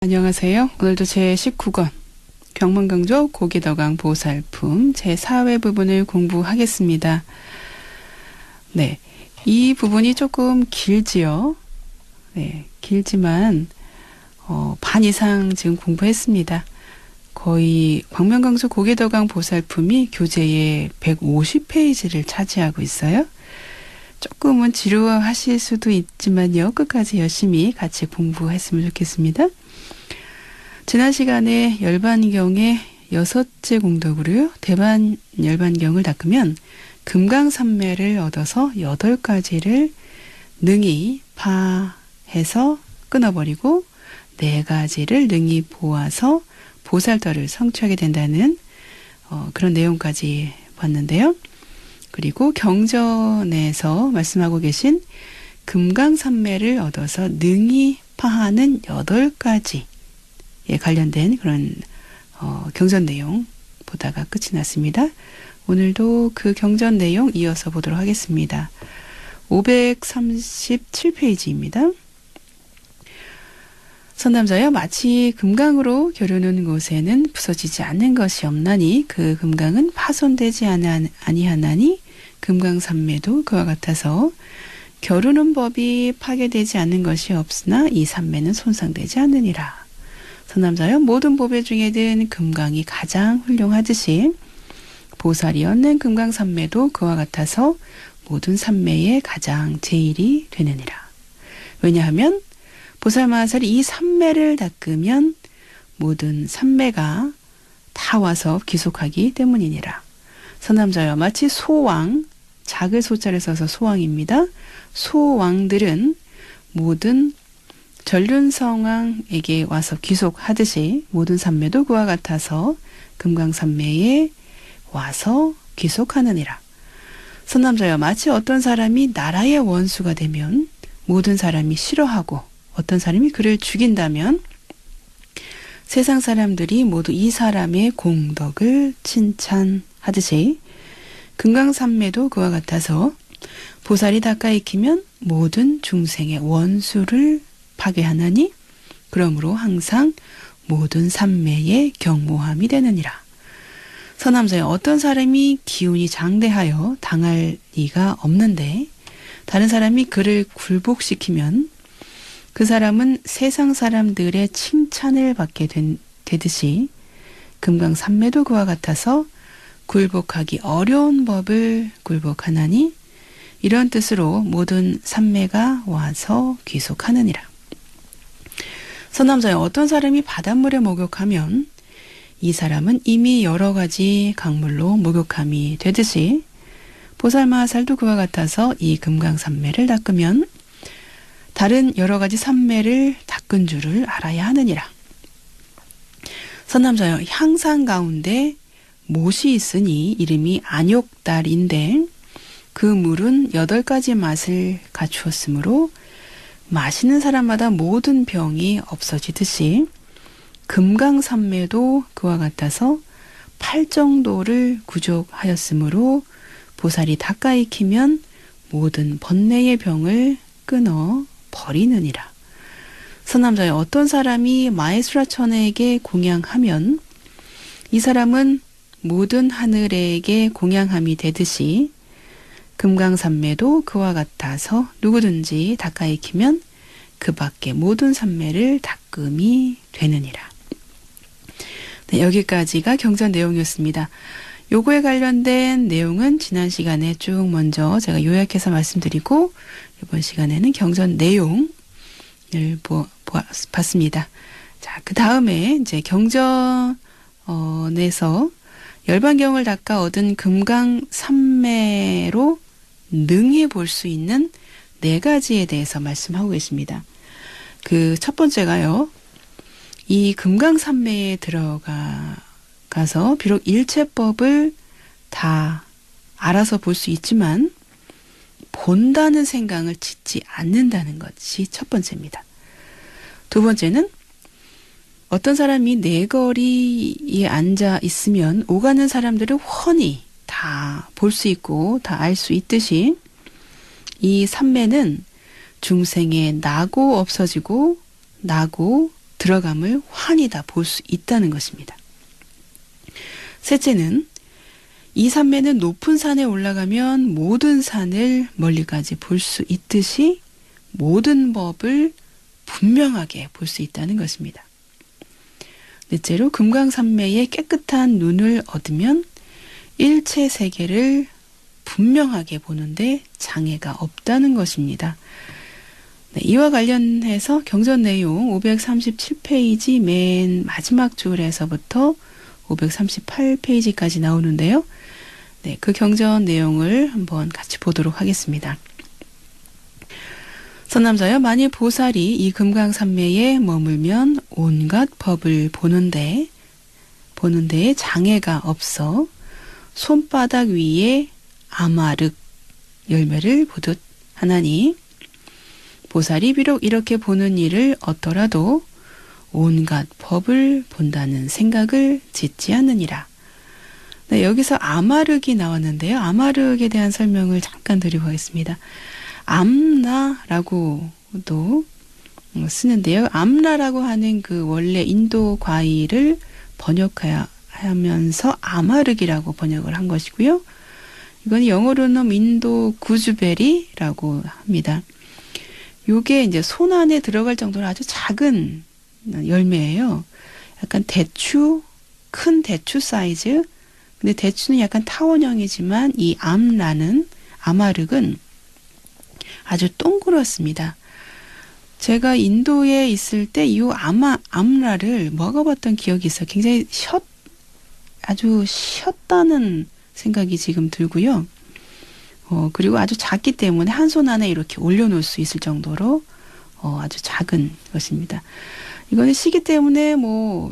안녕하세요. 오늘도 제19권 경문경조 고기더강 보살품 제4회 부분을 공부하겠습니다. 네, 이 부분이 조금 길지요. 네, 길지만 반 이상 지금 공부했습니다. 거의 광명강조 고기더강 보살품이 교재의 150페이지를 차지하고 있어요. 조금은 지루하실 수도 있지만요. 끝까지 열심히 같이 공부했으면 좋겠습니다. 지난 시간에 열반경의 6째 공덕으로요. 대반 열반경을 닦으면 금강산매를 얻어서 8가지를 능히 파해서 끊어버리고 4가지를 능히 보아서 보살도를 성취하게 된다는 그런 내용까지 봤는데요. 그리고 경전에서 말씀하고 계신 금강산매를 얻어서 능히 파하는 8가지에 관련된 그런 경전 내용 보다가 끝이 났습니다. 오늘도 그 경전 내용 이어서 보도록 하겠습니다. 537페이지입니다. 선남자여 마치 금강으로 겨루는 곳에는 부서지지 않는 것이 없나니 그 금강은 파손되지 아니하나니 금강산매도 그와 같아서 겨루는 법이 파괴되지 않는 것이 없으나 이 산매는 손상되지 않느니라. 선남자여 모든 보배 중에는 금강이 가장 훌륭하듯이 보살이 얻는 금강산매도 그와 같아서 모든 산매의 가장 제일이 되느니라. 왜냐하면 보살마살이 이 산매를 닦으면 모든 산매가 다 와서 귀속하기 때문이니라. 선남자여 마치 소왕, 작을 소자를 써서 소왕입니다. 소왕들은 모든 전륜성왕에게 와서 귀속하듯이 모든 산매도 그와 같아서 금강산매에 와서 귀속하느니라. 선남자여 마치 어떤 사람이 나라의 원수가 되면 모든 사람이 싫어하고 어떤 사람이 그를 죽인다면 세상 사람들이 모두 이 사람의 공덕을 칭찬하듯이 금강산매도 그와 같아서 보살이 닦아 익히면 모든 중생의 원수를 파괴하나니 그러므로 항상 모든 산매의 경모함이 되느니라. 선남자여 어떤 사람이 기운이 장대하여 당할 리가 없는데 다른 사람이 그를 굴복시키면 그 사람은 세상 사람들의 칭찬을 받게 되듯이 금강산매도 그와 같아서 굴복하기 어려운 법을 굴복하나니 이런 뜻으로 모든 산매가 와서 귀속하느니라. 선남자여 어떤 사람이 바닷물에 목욕하면 이 사람은 이미 여러 가지 강물로 목욕함이 되듯이 보살마살도 그와 같아서 이 금강산매를 닦으면 다른 여러 가지 산매를 닦은 줄을 알아야 하느니라. 선남자여 향상 가운데 못이 있으니 이름이 안욕달인데 그 물은 8가지 맛을 갖추었으므로 마시는 사람마다 모든 병이 없어지듯이 금강산매도 그와 같아서 8정도를 구족하였으므로 보살이 닦아 익히면 모든 번뇌의 병을 끊어 버리느니라. 선남자여 어떤 사람이 마에수라천에게 공양하면 이 사람은 모든 하늘에게 공양함이 되듯이 금강산매도 그와 같아서 누구든지 닦아 익히면 그 밖에 모든 산매를 닦음이 되느니라. 네, 여기까지가 경전 내용이었습니다. 요거에 관련된 내용은 지난 시간에 쭉 먼저 제가 요약해서 말씀드리고 이번 시간에는 경전 내용을 봤습니다. 자, 그 다음에 이제 경전에서 열반경을 닦아 얻은 금강산매로 능해 볼 수 있는 4가지에 대해서 말씀하고 계십니다. 그 첫 번째가요. 이 금강산매에 들어가서 비록 일체법을 다 알아서 볼 수 있지만 본다는 생각을 짓지 않는다는 것이 첫 번째입니다. 두 번째는 어떤 사람이 내거리에 앉아 있으면 오가는 사람들을 훤히 다 볼 수 있고 다 알 수 있듯이 이 산매는 중생의 나고 없어지고 나고 들어감을 환히 다 볼 수 있다는 것입니다. 셋째는 이 산매는 높은 산에 올라가면 모든 산을 멀리까지 볼 수 있듯이 모든 법을 분명하게 볼 수 있다는 것입니다. 넷째로 금강산매의 깨끗한 눈을 얻으면 일체 세계를 분명하게 보는데 장애가 없다는 것입니다. 네, 이와 관련해서 경전 내용 537페이지 맨 마지막 줄에서부터 538페이지까지 나오는데요. 네, 그 경전 내용을 한번 같이 보도록 하겠습니다. 선남자여, 만일 보살이 이 금강산매에 머물면 온갖 법을 보는데 장애가 없어 손바닥 위에 아마륵 열매를 보듯 하나니, 보살이 비록 이렇게 보는 일을 얻더라도 온갖 법을 본다는 생각을 짓지 않느니라. 네, 여기서 아마륵이 나왔는데요. 아마륵에 대한 설명을 잠깐 드리고 가겠습니다. 암라라고도 쓰는데요. 암라라고 하는 그 원래 인도 과일을 번역하면서 아마륵이라고 번역을 한 것이고요. 이건 영어로는 인도 구즈베리라고 합니다. 요게 이제 손 안에 들어갈 정도로 아주 작은 열매예요. 약간 큰 대추 사이즈. 근데 대추는 약간 타원형이지만 이 아마륵은 아주 동그랗습니다. 제가 인도에 있을 때 이 암라를 먹어봤던 기억이 있어요. 굉장히 아주 셨다는 생각이 지금 들고요. 그리고 아주 작기 때문에 한 손 안에 이렇게 올려놓을 수 있을 정도로 아주 작은 것입니다. 이거는 시기 때문에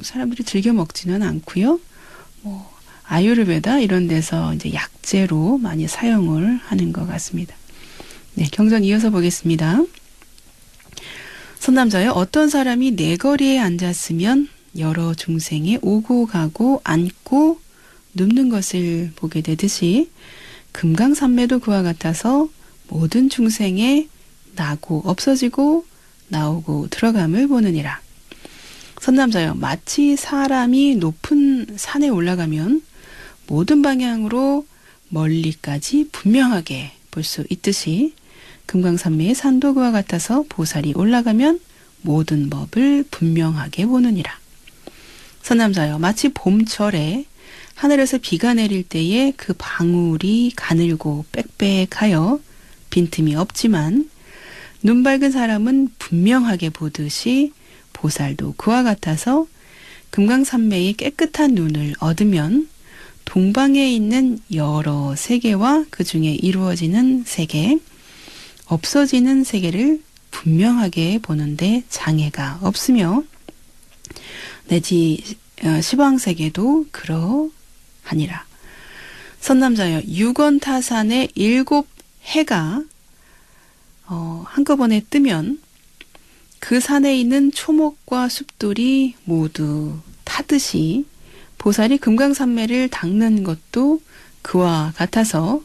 사람들이 즐겨 먹지는 않고요. 아유르베다 이런 데서 이제 약재로 많이 사용을 하는 것 같습니다. 네, 경전 이어서 보겠습니다. 선남자여, 어떤 사람이 네 거리에 앉았으면 여러 중생이 오고 가고 앉고 눕는 것을 보게 되듯이 금강산매도 그와 같아서 모든 중생의 나고 없어지고 나오고 들어감을 보느니라. 선남자여, 마치 사람이 높은 산에 올라가면 모든 방향으로 멀리까지 분명하게 볼 수 있듯이 금강산매의 산도 그와 같아서 보살이 올라가면 모든 법을 분명하게 보느니라. 선남자여, 마치 봄철에 하늘에서 비가 내릴 때에 그 방울이 가늘고 빽빽하여 빈틈이 없지만 눈 밝은 사람은 분명하게 보듯이 보살도 그와 같아서 금강산매의 깨끗한 눈을 얻으면 동방에 있는 여러 세계와 그 중에 이루어지는 세계, 없어지는 세계를 분명하게 보는데 장애가 없으며 내지 시방세계도 그러하니라. 선남자여, 유건타산의 7해가 한꺼번에 뜨면 그 산에 있는 초목과 숲들이 모두 타듯이 보살이 금강산매를 닦는 것도 그와 같아서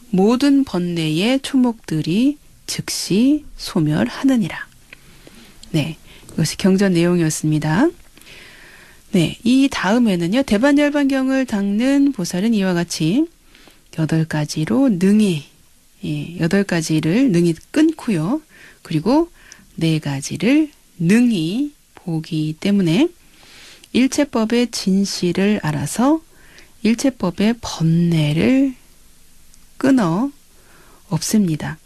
모든 번뇌의 초목들이 즉시 소멸하느니라. 네, 이것이 경전 내용이었습니다. 네, 이 다음에는요, 대반열반경을 닦는 보살은 이와 같이 8가지로 능히, 8가지를 능히 끊고요. 그리고 4가지를 능히 보기 때문에 일체법의 진실을 알아서 일체법의 번뇌를 끊어 없앱니다.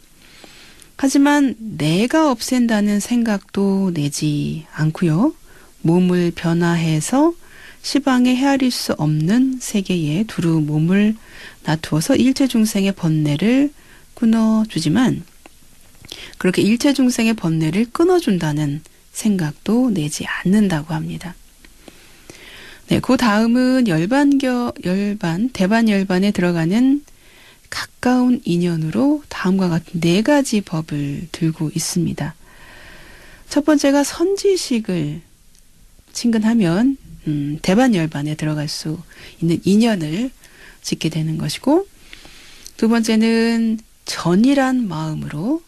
하지만 내가 없앤다는 생각도 내지 않고요. 몸을 변화해서 시방에 헤아릴 수 없는 세계에 두루 몸을 놔두어서 일체 중생의 번뇌를 끊어주지만 그렇게 일체 중생의 번뇌를 끊어준다는 생각도 내지 않는다고 합니다. 네, 그 다음은 대반열반에 들어가는 가까운 인연으로 다음과 같은 4가지 법을 들고 있습니다. 첫 번째가 선지식을 친근하면 대반열반에 들어갈 수 있는 인연을 짓게 되는 것이고, 두 번째는 전이란 마음으로,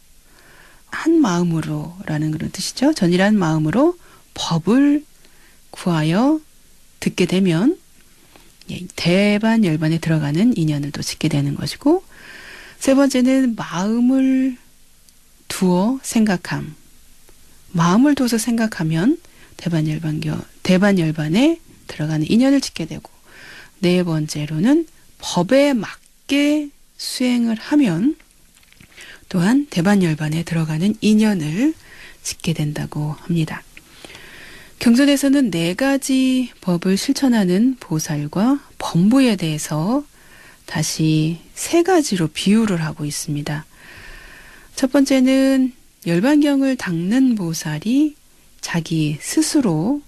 한 마음으로라는 그런 뜻이죠. 전이란 마음으로 법을 구하여 듣게 되면 대반열반에 들어가는 인연을 또 짓게 되는 것이고, 세 번째는 마음을 두어 생각함. 마음을 두어서 생각하면 대반열반에 들어가는 인연을 짓게 되고, 네 번째로는 법에 맞게 수행을 하면 또한 대반열반에 들어가는 인연을 짓게 된다고 합니다. 경전에서는 네 가지 법을 실천하는 보살과 범부에 대해서 다시 세 가지로 비유를 하고 있습니다. 첫 번째는 열반경을 닦는 보살이 자기 스스로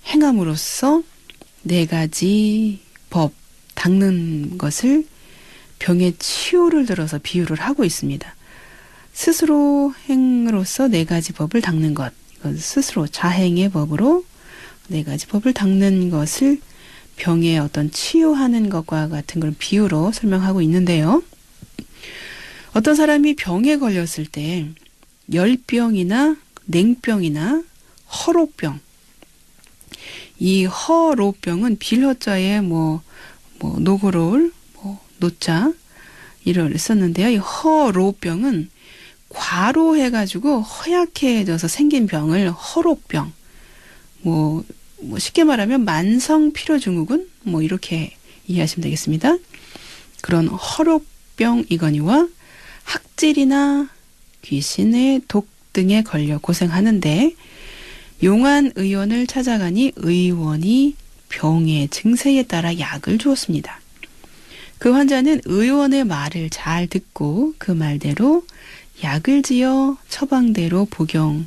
행함으로써 네 가지 법 닦는 것을 병의 치유를 들어서 비유를 하고 있습니다. 스스로 행으로서 네 가지 법을 닦는 것, 이건 스스로 자행의 법으로 네 가지 법을 닦는 것을 병의 어떤 치유하는 것과 같은 그런 비유로 설명하고 있는데요. 어떤 사람이 병에 걸렸을 때 열병이나 냉병이나 허로병, 이 허로병은 빌허자에 노고로울, 노자 이를 썼는데요. 이 허로병은 과로해가지고 허약해져서 생긴 병을 허로병, 쉽게 말하면 만성 피로증후군 이렇게 이해하시면 되겠습니다. 그런 허로병이거니와 학질이나 귀신의 독 등에 걸려 고생하는데 용한 의원을 찾아가니 의원이 병의 증세에 따라 약을 주었습니다. 그 환자는 의원의 말을 잘 듣고 그 말대로 약을 지어 처방대로 복용을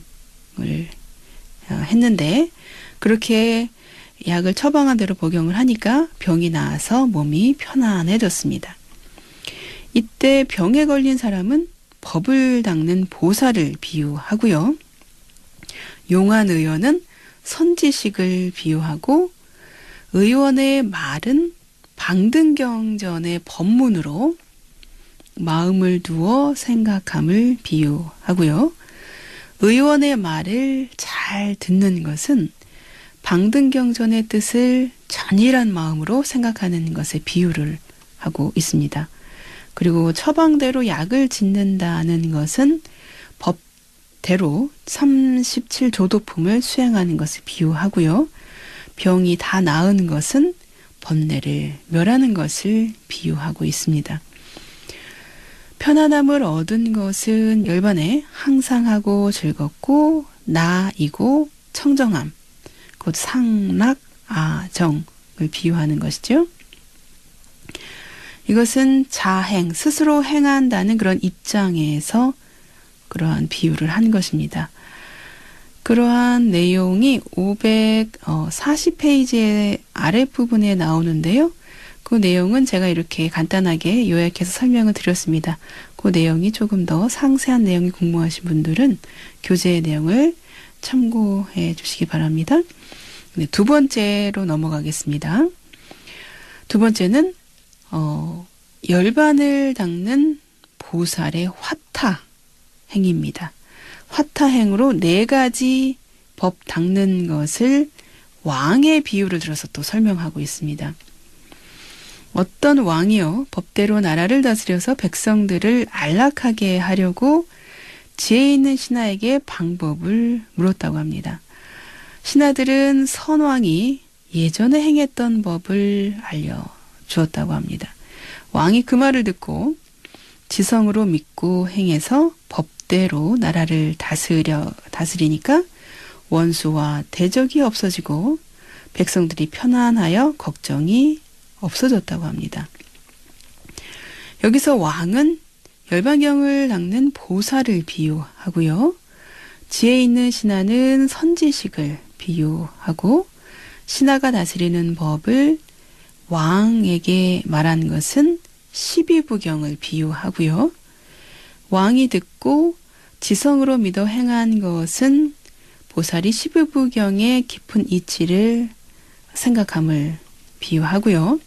했는데, 그렇게 약을 처방한 대로 복용을 하니까 병이 나아서 몸이 편안해졌습니다. 이때 병에 걸린 사람은 법을 닦는 보살을 비유하고요. 용한 의원은 선지식을 비유하고, 의원의 말은 방등경전의 법문으로 마음을 두어 생각함을 비유하고요. 의원의 말을 잘 듣는 것은 방등경전의 뜻을 전일한 마음으로 생각하는 것에 비유를 하고 있습니다. 그리고 처방대로 약을 짓는다는 것은 법대로 37조도품을 수행하는 것을 비유하고요. 병이 다 나은 것은 번뇌를 멸하는 것을 비유하고 있습니다. 편안함을 얻은 것은 열반에 항상하고 즐겁고 나이고 청정함, 곧 상락, 아정을 비유하는 것이죠. 이것은 자행, 스스로 행한다는 그런 입장에서 그러한 비유를 한 것입니다. 그러한 내용이 540페이지의 아랫부분에 나오는데요. 그 내용은 제가 이렇게 간단하게 요약해서 설명을 드렸습니다. 그 내용이 조금 더 상세한 내용이 궁금하신 분들은 교재의 내용을 참고해 주시기 바랍니다. 네, 두 번째로 넘어가겠습니다. 두 번째는 열반을 닦는 보살의 화타 행입니다. 화타행으로 네 가지 법 닦는 것을 왕의 비유를 들어서 또 설명하고 있습니다. 어떤 왕이요, 법대로 나라를 다스려서 백성들을 안락하게 하려고 지혜 있는 신하에게 방법을 물었다고 합니다. 신하들은 선왕이 예전에 행했던 법을 알려주었다고 합니다. 왕이 그 말을 듣고 지성으로 믿고 행해서 법대로 나라를 다스리니까 원수와 대적이 없어지고 백성들이 편안하여 걱정이 없어졌다고 합니다. 여기서 왕은 열반경을 닦는 보살을 비유하고요. 지혜 있는 신하는 선지식을 비유하고, 신하가 다스리는 법을 왕에게 말한 것은 십이부경을 비유하고요. 왕이 듣고 지성으로 믿어 행한 것은 보살이 십이부경의 깊은 이치를 생각함을 비유하고요.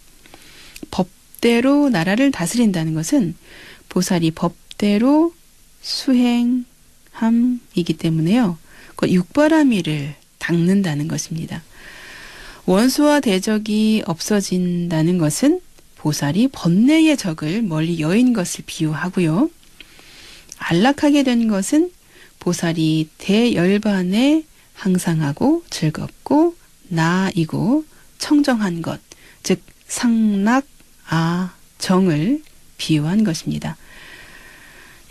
법대로 나라를 다스린다는 것은 보살이 법대로 수행함이기 때문에요. 그 육바라밀을 닦는다는 것입니다. 원수와 대적이 없어진다는 것은 보살이 번뇌의 적을 멀리 여인 것을 비유하고요. 안락하게 된 것은 보살이 대열반에 항상하고 즐겁고 나이고 청정한 것, 즉 상락아정을 비유한 것입니다.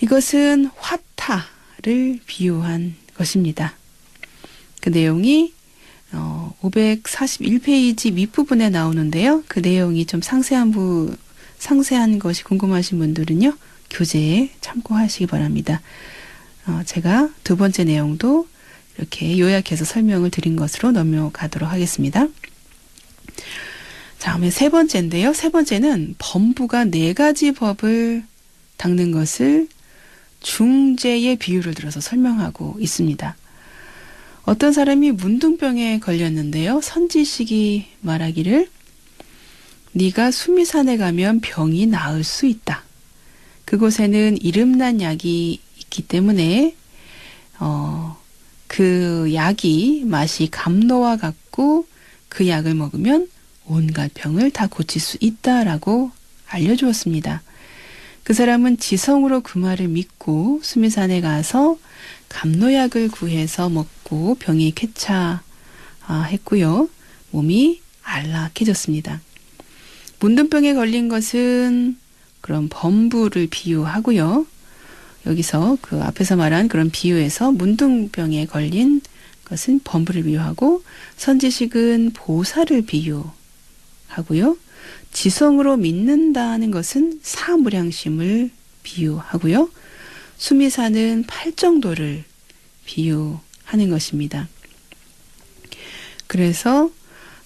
이것은 화타를 비유한 것입니다. 그 내용이 541페이지 밑부분에 나오는데요. 그 내용이 좀 상세한 것이 궁금하신 분들은요. 교재에 참고하시기 바랍니다. 제가 두 번째 내용도 이렇게 요약해서 설명을 드린 것으로 넘어가도록 하겠습니다. 다음에 세 번째인데요. 세 번째는 범부가 4가지 법을 닦는 것을 중재의 비유를 들어서 설명하고 있습니다. 어떤 사람이 문둥병에 걸렸는데요. 선지식이 말하기를 네가 수미산에 가면 병이 나을 수 있다. 그곳에는 이름난 약이 있기 때문에 그 약이 맛이 감로와 같고 그 약을 먹으면 온갖 병을 다 고칠 수 있다라고 알려주었습니다. 그 사람은 지성으로 그 말을 믿고 수미산에 가서 감로약을 구해서 먹고 병이 쾌차했고요. 몸이 안락해졌습니다. 문둥병에 걸린 것은 그런 범부를 비유하고요. 여기서 그 앞에서 말한 그런 비유에서 문둥병에 걸린 것은 범부를 비유하고 선지식은 보살을 비유하고요. 지성으로 믿는다는 것은 사무량심을 비유하고요. 수미사는 팔정도를 비유하는 것입니다. 그래서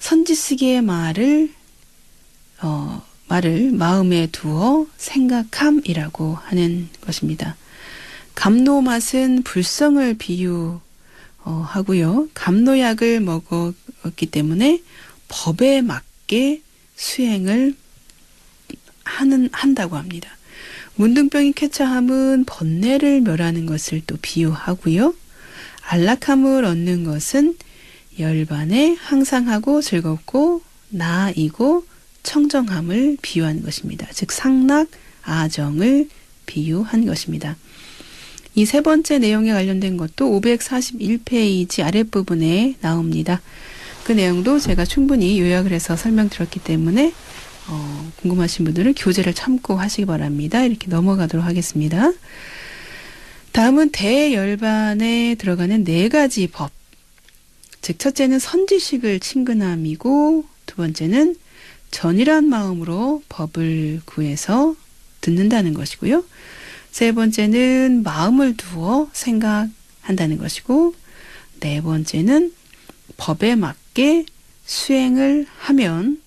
선지식의 말을 마음에 두어 생각함이라고 하는 것입니다. 감노맛은 불성을 비유하고요. 감노약을 먹었기 때문에 법에 맞게 수행을 한다고 합니다. 문둥병이 쾌차함은 번뇌를 멸하는 것을 또 비유하고요. 안락함을 얻는 것은 열반에 항상하고 즐겁고 나이고 청정함을 비유한 것입니다. 즉 상락, 아정을 비유한 것입니다. 이 세 번째 내용에 관련된 것도 541페이지 아랫부분에 나옵니다. 그 내용도 제가 충분히 요약을 해서 설명드렸기 때문에 궁금하신 분들은 교재를 참고하시기 바랍니다. 이렇게 넘어가도록 하겠습니다. 다음은 대열반에 들어가는 4가지 법. 즉 첫째는 선지식을 친근함이고 두 번째는 전일한 마음으로 법을 구해서 듣는다는 것이고요. 세 번째는 마음을 두어 생각한다는 것이고 네 번째는 법에 맞게 수행을 하면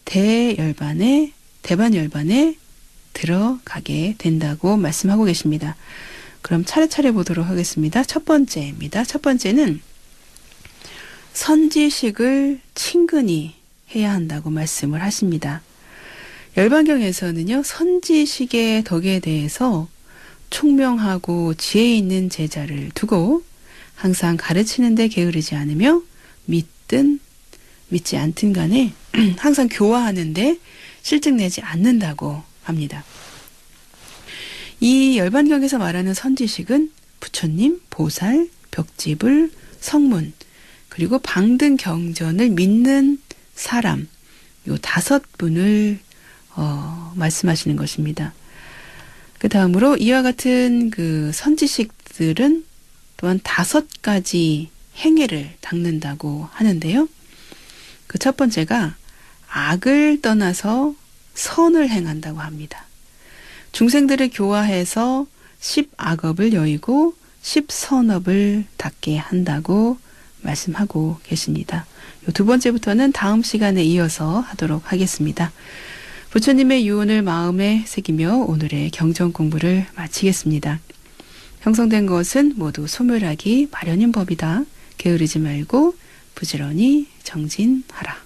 대반열반에 들어가게 된다고 말씀하고 계십니다. 그럼 차례차례 보도록 하겠습니다. 첫 번째입니다. 첫 번째는 선지식을 친근히 해야 한다고 말씀을 하십니다. 열반경에서는요, 선지식의 덕에 대해서 총명하고 지혜 있는 제자를 두고 항상 가르치는 데 게으르지 않으며 믿든 믿지 않든 간에 항상 교화하는데 실증내지 않는다고 합니다. 이 열반경에서 말하는 선지식은 부처님, 보살, 벽지불, 성문, 그리고 방등 경전을 믿는 사람, 요 5분을 말씀하시는 것입니다. 그 다음으로 이와 같은 그 선지식들은 또한 5가지 행해를 닦는다고 하는데요. 그 첫 번째가 악을 떠나서 선을 행한다고 합니다. 중생들을 교화해서 10악업을 여의고 10선업을 닦게 한다고 말씀하고 계십니다. 두 번째부터는 다음 시간에 이어서 하도록 하겠습니다. 부처님의 유언을 마음에 새기며 오늘의 경전 공부를 마치겠습니다. 형성된 것은 모두 소멸하기 마련인 법이다. 게으르지 말고 부지런히 정진하라.